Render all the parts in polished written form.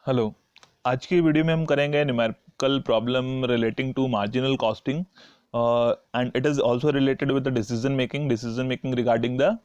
Hello. आज की video में हम करेंगे numerical problem relating to marginal costing and it is also related with the decision making regarding the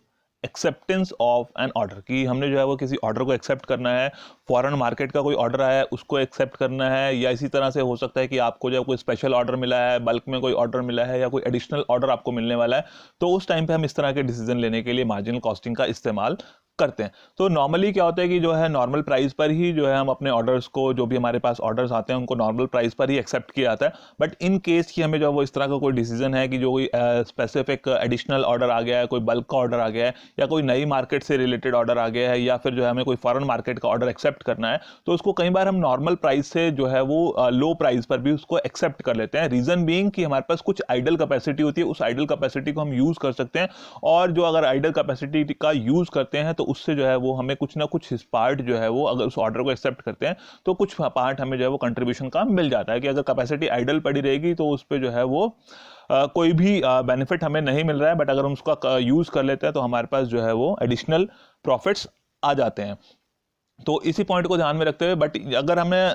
acceptance of an order. कि हमने जो है वो किसी ऑर्डर को एक्सेप्ट करना है, फॉरेन मार्केट का कोई ऑर्डर आया है उसको एक्सेप्ट करना है, या इसी तरह से हो सकता है कि आपको जो है कोई स्पेशल ऑर्डर मिला है, बल्क में कोई ऑर्डर मिला है, या कोई एडिशनल ऑर्डर आपको मिलने वाला है। तो उस टाइम पे हम इस तरह के डिसीजन लेने के लिए मार्जिनल कॉस्टिंग का इस्तेमाल करते हैं। तो नॉर्मली क्या होता है कि जो है नॉर्मल प्राइस पर ही जो है हम अपने ऑर्डर्स को, जो भी हमारे पास ऑर्डर्स आते हैं उनको नॉर्मल प्राइस पर ही एक्सेप्ट किया जाता है। बट इन केस कि हमें जो है वो इस तरह का कोई डिसीजन है कि जो कोई स्पेसिफिक एडिशनल ऑर्डर आ गया है, कोई बल्क का ऑर्डर आ गया है, या कोई नई मार्केट से रिलेटेड ऑर्डर आ गया है, या फिर जो है हमें कोई फॉरेन मार्केट का ऑर्डर एक्सेप्ट करना है, तो उसको कई बार हम नॉर्मल प्राइस से जो है वो लो प्राइस पर भी उसको एक्सेप्ट कर लेते हैं। रीजन बीइंग कि हमारे पास कुछ आइडल कैपेसिटी होती है, उस आइडल कैपेसिटी को हम यूज कर सकते हैं, और जो अगर आइडल कैपेसिटी का यूज करते हैं तो उससे जो है वो हमें कुछ ना कुछ पार्ट जो है वो, अगर उस ऑर्डर को एक्सेप्ट करते हैं तो कुछ पार्ट हमें जो है वो कंट्रीब्यूशन का मिल जाता है। कि अगर कैपेसिटी आइडल पड़ी रहेगी तो उस पर जो है वो कोई भी बेनिफिट हमें नहीं मिल रहा है, बट अगर हम उसका यूज कर लेते हैं तो हमारे पास जो है वो एडिशनल प्रॉफिट्स आ जाते हैं। तो इसी पॉइंट को ध्यान में रखते हुए, बट अगर हमें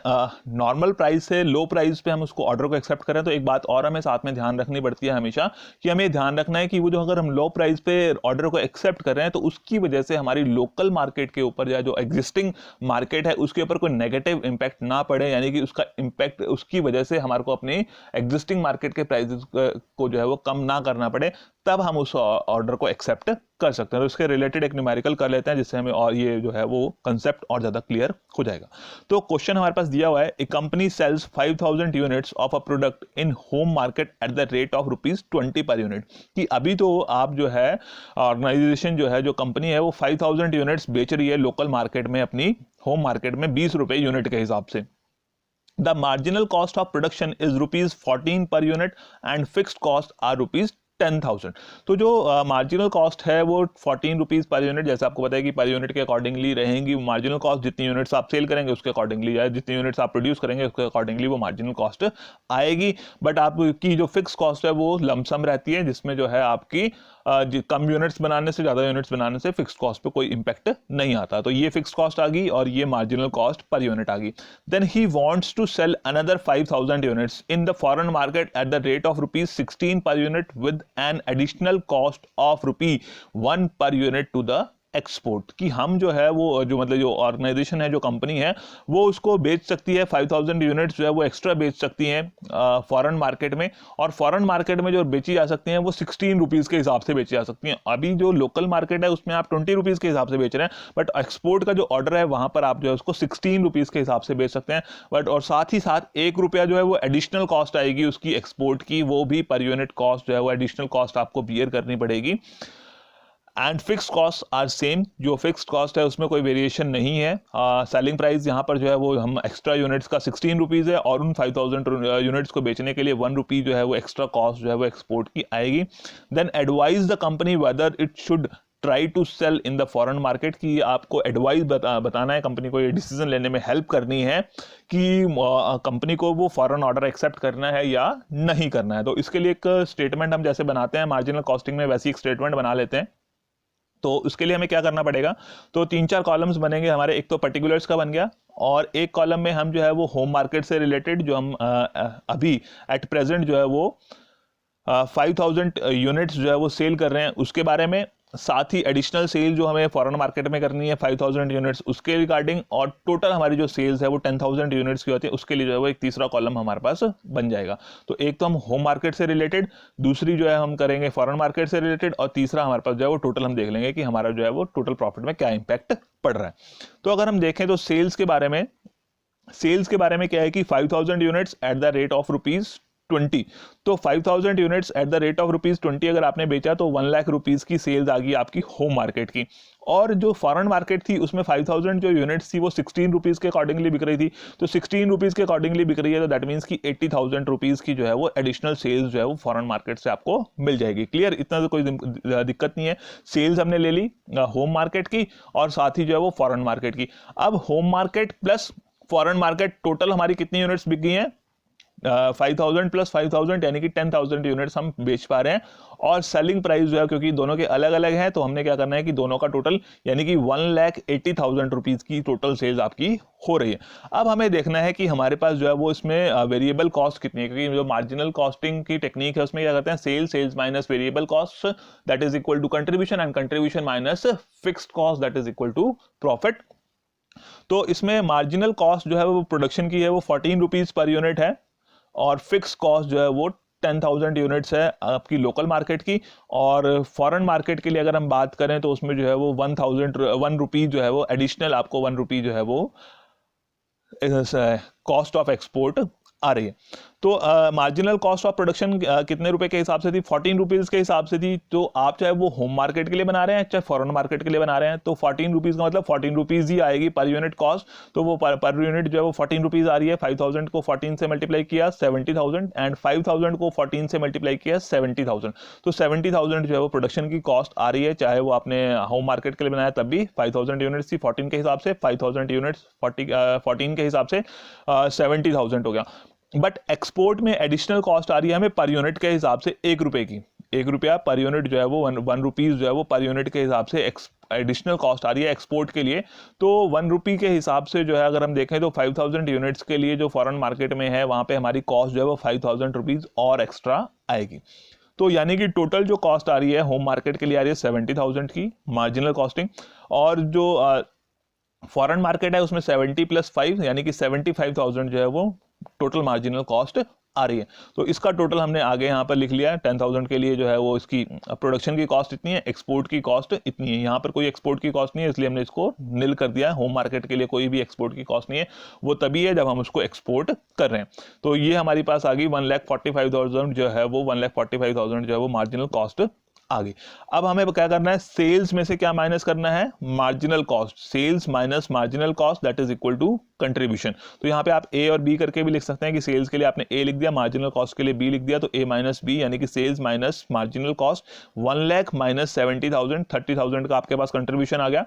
नॉर्मल प्राइस से लो प्राइस पे हम उसको ऑर्डर को एक्सेप्ट करें तो एक बात और हमें साथ में ध्यान रखनी पड़ती है हमेशा, कि हमें ध्यान रखना है कि वो जो, अगर हम लो प्राइस पे ऑर्डर को एक्सेप्ट कर रहे हैं तो उसकी वजह से हमारी लोकल मार्केट के ऊपर या जो एग्जिस्टिंग मार्केट है उसके ऊपर कोई नेगेटिव इंपैक्ट ना पड़े, यानी कि उसका इंपैक्ट उसकी वजह से हमारे को अपनी एग्जिस्टिंग मार्केट के प्राइसेस को जो है वो कम ना करना पड़े, तब हम उस ऑर्डर को एक्सेप्ट कर सकते हैं। तो इसके रिलेटेड एक न्यूमेरिकल कर लेते हैं जिससे हमें और ये जो है वो कंसेप्ट और ज्यादा क्लियर हो जाएगा। तो क्वेश्चन हमारे पास दिया हुआ है, a company sells 5000 units of a product in home market at the rate of ₹20 per unit. कि अभी तो आप जो है ऑर्गेनाइजेशन जो है, जो कंपनी है वो 5000 यूनिट्स बेच रही है लोकल मार्केट में, अपनी होम मार्केट में ₹20 यूनिट के हिसाब से। The marginal cost of production is ₹14 per unit and fixed costs are ₹10,000। तो जो मार्जिनल कॉस्ट है वो ₹14 पर यूनिट, जैसे आपको पता है कि पर यूनिट के अकॉर्डिंगली रहेंगी मार्जिनल कॉस्ट। जितनी यूनिट्स आप सेल करेंगे उसके अकॉर्डिंगली, या जितनी यूनिट्स आप प्रोड्यूस करेंगे उसके अकॉर्डिंगली वो मार्जिनल कॉस्ट आएगी। बट आपकी जो फिक्स कॉस्ट है वो लमसम रहती है, जिसमें जो है आपकी कम यूनिट्स बनाने से, ज़्यादा यूनिट्स बनाने से फिक्स कॉस्ट पे कोई इंपैक्ट नहीं आता। तो ये फिक्स कॉस्ट आ गई और ये मार्जिनल कॉस्ट पर यूनिट आ गई। Then he wants to sell another 5000 units in the foreign market at the rate of ₹16 per unit with an additional cost of ₹1 per unit to the export. कि हम जो है वो, जो मतलब जो ऑर्गेनाइजेशन है, जो कंपनी है, वो उसको बेच सकती है 5000 यूनिट्स जो है वो एक्स्ट्रा बेच सकती हैं फॉरेन मार्केट में, और फॉरेन मार्केट में जो बेची जा सकती हैं वो ₹16 के हिसाब से बेची जा सकती हैं। अभी जो लोकल मार्केट है उसमें आप ₹20 के हिसाब से बेच रहे हैं, बट एक्सपोर्ट का जो ऑर्डर है वहां पर आप जो है उसको ₹16 के हिसाब से बेच सकते हैं। बट और साथ ही साथ ₹1 जो है वो एडिशनल कॉस्ट आएगी उसकी एक्सपोर्ट की, वो भी पर यूनिट कॉस्ट जो है वो एडिशनल कॉस्ट आपको बियर करनी पड़ेगी। And fix cost are same, जो फिक्स कॉस्ट है उसमें कोई वेरिएशन नहीं है। सेलिंग प्राइस यहाँ पर जो है वो हम एक्स्ट्रा यूनिट्स का ₹16 है, और उन 5000 यूनिट्स को बेचने के लिए ₹1 जो है वो एक्स्ट्रा कॉस्ट जो है वो एक्सपोर्ट की आएगी। Then advise the company whether it should try to sell in the foreign market. की आपको एडवाइस बताना है कंपनी को, ये डिसीजन लेने में हेल्प करनी है कि कंपनी को वो फॉरेन ऑर्डर एक्सेप्ट करना है या नहीं करना है। तो इसके लिए एक स्टेटमेंट हम जैसे बनाते हैं मार्जिनल कॉस्टिंग में, वैसी एक स्टेटमेंट बना लेते हैं। तो उसके लिए हमें क्या करना पड़ेगा, तो 3-4 कॉलम्स बनेंगे हमारे। एक तो पर्टिकुलर्स का बन गया, और एक कॉलम में हम जो है वो होम मार्केट से रिलेटेड, जो हम अभी एट प्रेजेंट जो है वो 5000 यूनिट्स जो है वो सेल कर रहे हैं उसके बारे में, साथ ही एडिशनल सेल जो हमें फॉरेन मार्केट में करनी है 5000 यूनिट्स उसके रिगार्डिंग, और टोटल हमारी जो सेल्स है वो 10000 यूनिट्स की होती है, उसके लिए जो है वो एक तीसरा कॉलम हमारे पास बन जाएगा। तो एक तो हम होम मार्केट से रिलेटेड, दूसरी जो है हम करेंगे फॉरेन मार्केट से रिलेटेड, और तीसरा हमारे पास जो है वो टोटल हम देख लेंगे कि हमारा जो है वो टोटल प्रॉफिट में क्या इंपैक्ट पड़ रहा है। तो अगर हम देखें तो सेल्स के बारे में क्या है कि 5000 units at the rate of ₹20। तो 5000 units at the rate of ₹20 अगर आपने बेचा तो 1 लाख रुपीस की सेल्स आ गई आपकी होम मार्केट की। और जो फॉरेन मार्केट थी उसमें 5000 जो यूनिट्स थी वो ₹16 के अकॉर्डिंगली बिक रही थी। तो ₹16 के अकॉर्डिंगली बिक रही है, तो दैट मीन्स की 80,000 रुपीज की जो है वो एडिशनल सेल्स जो है वो फॉरेन मार्केट से आपको मिल जाएगी। क्लियर, इतना तो कोई दिक्कत नहीं है। सेल्स हमने ले ली होम मार्केट की, और साथ ही जो है वो फॉरेन मार्केट की। अब home market plus foreign market total हमारी कितनी यूनिट्स बिक गई हैं, 5,000 प्लस 5,000 यानी कि 10,000 यूनिट्स हम बेच पा रहे हैं। और सेलिंग प्राइस जो है क्योंकि दोनों के अलग अलग हैं तो हमने क्या करना है कि दोनों का टोटल यानी कि 1,80,000 रुपीज़ की टोटल सेल्स आपकी हो रही है। अब हमें देखना है कि हमारे पास जो है वो इसमें वेरिएबल कॉस्ट कितनी है, क्योंकि जो मार्जिनल कॉस्टिंग की टेक्निक है उसमें क्या करते हैं, sales minus variable cost that is equal to contribution and contribution minus fixed cost that is equal to profit. तो इसमें मार्जिनल कॉस्ट जो है वो प्रोडक्शन की है वो 14 रुपीज़ पर यूनिट है और फिक्स कॉस्ट जो है वो 10,000 यूनिट्स है आपकी लोकल मार्केट की। और फॉरेन मार्केट के लिए अगर हम बात करें तो उसमें जो है वो 1 रुपी जो है वो एडिशनल आपको 1 रुपी जो है वो कॉस्ट ऑफ एक्सपोर्ट आ रही है। तो मार्जिनल कॉस्ट ऑफ प्रोडक्शन कितने रुपए के हिसाब से थी, 14 रुपीज़ के हिसाब से थी। तो आप चाहे वो होम मार्केट के लिए बना रहे हैं चाहे फॉरेन मार्केट के लिए बना रहे हैं तो 14 रुपीज़ का मतलब 14 रुपीज़ ही आएगी पर यूनिट कॉस्ट। तो वो पर यूनिट जो है वो 14 रुपीज़ आ रही है। 5,000 को 14 से मल्टीप्लाई किया 70,000 एंड 5,000 को 14 से मल्टीप्लाई किया 70,000। तो 70,000 जो है वो प्रोडक्शन की कॉस्ट आ रही है, चाहे वो आपने होम मार्केट के लिए बनाया तब भी 5,000 यूनिट्स थी 14 के हिसाब से, 5,000 यूनिट्स 14 के हिसाब से 70,000 हो गया। बट एक्सपोर्ट में एडिशनल कॉस्ट आ रही है हमें पर यूनिट के हिसाब से 1 रुपए की, 1 रुपया पर यूनिट जो है वो 1 रुपीज़ जो है वो पर यूनिट के हिसाब से एडिशनल कॉस्ट आ रही है एक्सपोर्ट के लिए। तो 1 रुपी के हिसाब से जो है अगर हम देखें तो 5,000 यूनिट्स के लिए जो फॉरेन मार्केट में है वहाँ पे हमारी कॉस्ट जो है वो 5,000 रुपीज़ और एक्स्ट्रा आएगी। तो यानी कि टोटल जो कॉस्ट आ रही है होम मार्केट के लिए आ रही है 70,000 की मार्जिनल कॉस्टिंग, और जो फॉरेन मार्केट है उसमें 70 प्लस 5 यानी कि 75,000 जो है वो टोटल मार्जिनल कॉस्ट आ रही है। तो इसका टोटल हमने आगे यहाँ पर लिख लिया है। 10,000 के लिए जो है वो इसकी प्रोडक्शन की कॉस्ट इतनी है, एक्सपोर्ट की कॉस्ट इतनी है। यहाँ पर कोई एक्सपोर्ट की कॉस्ट नहीं है इसलिए हमने इसको नील कर दिया है। होम मार्केट के लिए कोई भी एक्सपोर्ट की कॉस्ट नहीं है, वो तभी है जब हम उसको एक्सपोर्ट कर रहे हैं। तो ये हमारी पास आ गई 1,45,000 जो है वो 1,45,000 जो है वो मार्जिनल कॉस्ट आ गई। अब हमें क्या करना है, सेल्स में से क्या माइनस करना है, marginal cost. Sales minus marginal cost that is equal to contribution. तो यहाँ पे आप ए और बी करके भी लिख सकते हैं कि सेल्स के लिए आपने ए लिख दिया, मार्जिनल कॉस्ट के लिए बी लिख दिया, तो ए माइनस बी यानी कि sales minus marginal cost. 1 lakh minus 70,000, 30,000 का आपके पास कंट्रीब्यूशन आ गया।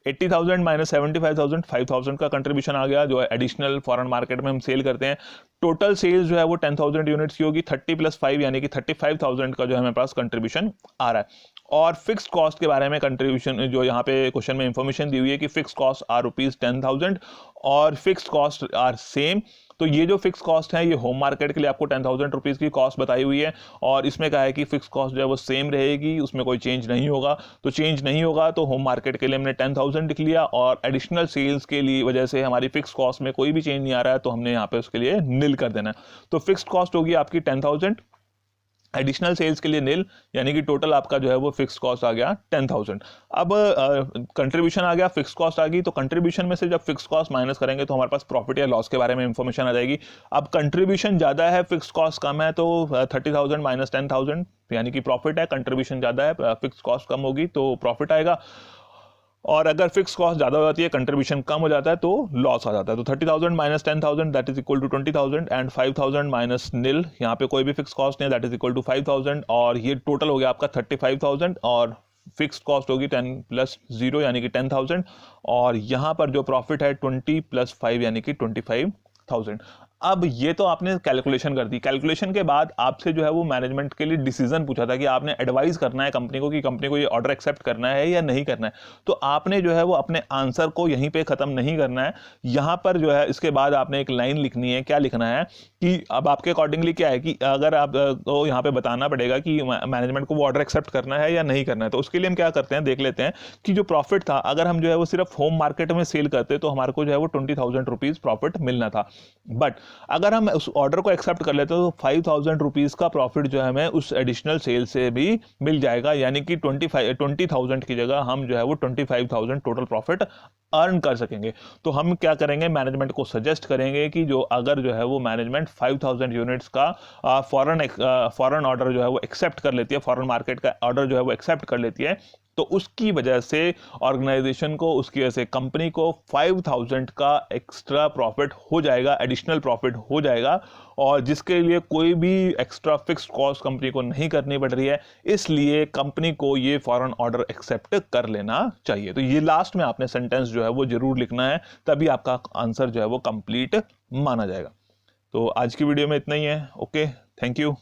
80,000 माइनस 75,000, 5,000 का कंट्रीब्यूशन आ गया जो एडिशनल फॉरेन मार्केट में हम सेल करते हैं। टोटल सेल्स जो है वो 10,000 यूनिट्स की होगी। 30 प्लस 5 यानी कि 35,000 का जो हमारे पास कंट्रीब्यूशन आ रहा है। और फिक्स्ड कॉस्ट के बारे में कंट्रीब्यूशन जो यहाँ पे क्वेश्चन में इंफॉर्मेशन दी हुई है कि फिक्स्ड कॉस्ट आर ₹10,000 और फिक्स्ड कॉस्ट आर सेम। तो ये जो फिक्स कॉस्ट है ये होम मार्केट के लिए आपको 10,000 रुपीज़ की कॉस्ट बताई हुई है और इसमें कहा है कि फिक्स कॉस्ट जो है वो सेम रहेगी, उसमें कोई चेंज नहीं होगा। तो चेंज नहीं होगा तो होम मार्केट के लिए हमने 10,000 लिख लिया और एडिशनल सेल्स के लिए वजह से हमारी फिक्स कॉस्ट में कोई भी चेंज नहीं आ रहा है तो हमने यहाँ पे उसके लिए नील कर देना है। तो फिक्स्ड कॉस्ट होगी आपकी 10,000, एडिशनल सेल्स के लिए नील, यानी कि टोटल आपका जो है वो फिक्स कॉस्ट आ गया 10,000। अब कंट्रीब्यूशन आ गया, फिक्स कॉस्ट आ गई, तो कंट्रीब्यूशन में से जब फिक्स कॉस्ट माइनस करेंगे तो हमारे पास प्रॉफिट या लॉस के बारे में इंफॉर्मेशन आ जाएगी। अब कंट्रीब्यूशन ज़्यादा है, फिक्स कॉस्ट कम है, तो 30,000 माइनस 10,000 यानी कि प्रॉफिट है। कंट्रीब्यूशन ज़्यादा है, फिक्स कॉस्ट कम होगी तो प्रॉफिट आएगा। और अगर फिक्स कॉस्ट ज़्यादा हो जाती है, कंट्रीब्यूशन कम हो जाता है तो लॉस आ जाता है। तो 30,000 minus 10,000 that is equal to 20,000 and 5,000 minus nil, यहाँ पे कोई भी फिक्स कॉस्ट नहीं है, दैट इज इक्वल टू 5,000 और ये टोटल हो गया आपका 35,000 और फिक्स कॉस्ट होगी 10 प्लस 0 यानी कि 10,000 और यहाँ पर जो प्रॉफिट है 20 प्लस 5 यानी कि 25,000। अब ये तो आपने कैलकुलेशन कर दी। कैलकुलेशन के बाद आपसे जो है वो मैनेजमेंट के लिए डिसीजन पूछा था कि आपने एडवाइस करना है कंपनी को कि कंपनी को ये ऑर्डर एक्सेप्ट करना है या नहीं करना है। तो आपने जो है वो अपने आंसर को यहीं पे ख़त्म नहीं करना है, यहाँ पर जो है इसके बाद आपने एक लाइन लिखनी है। क्या लिखना है कि अब आपके अकॉर्डिंगली क्या है कि अगर आप तो यहाँ पे बताना पड़ेगा कि मैनेजमेंट को वो ऑर्डर एक्सेप्ट करना है या नहीं करना है। तो उसके लिए हम क्या करते हैं, देख लेते हैं कि जो प्रॉफिट था, अगर हम जो है वो सिर्फ होम मार्केट में सेल करते तो हमारे को जो है वो 20,000 रुपीज़ प्रॉफिट मिलना था। बट अगर हम उस ऑर्डर को एक्सेप्ट कर लेते तो 5,000 रुपीज़ का प्रॉफिट जो है हमें उस एडिशनल सेल से भी मिल जाएगा, यानी कि 20,000 की जगह हम जो है वो 25,000 टोटल प्रॉफिट अर्न कर सकेंगे। तो हम क्या करेंगे, मैनेजमेंट को सजेस्ट करेंगे कि जो अगर जो है वो मैनेजमेंट 5,000 यूनिट्स का फॉरेन ऑर्डर जो है वो एक्सेप्ट कर लेती है, फॉरेन मार्केट का ऑर्डर जो है वो एक्सेप्ट कर लेती है, तो उसकी वजह से ऑर्गेनाइजेशन को, उसकी वजह से कंपनी को 5,000 का एक्स्ट्रा प्रॉफिट हो जाएगा, एडिशनल प्रॉफिट हो जाएगा और जिसके लिए कोई भी एक्स्ट्रा फिक्स्ड कॉस्ट कंपनी को नहीं करनी पड़ रही है। इसलिए कंपनी को ये फॉरेन ऑर्डर एक्सेप्ट कर लेना चाहिए। तो ये लास्ट में आपने सेंटेंस जो है वो जरूर लिखना है, तभी आपका आंसर जो है वो कंप्लीट माना जाएगा। तो आज की वीडियो में इतना ही है। Okay, thank you.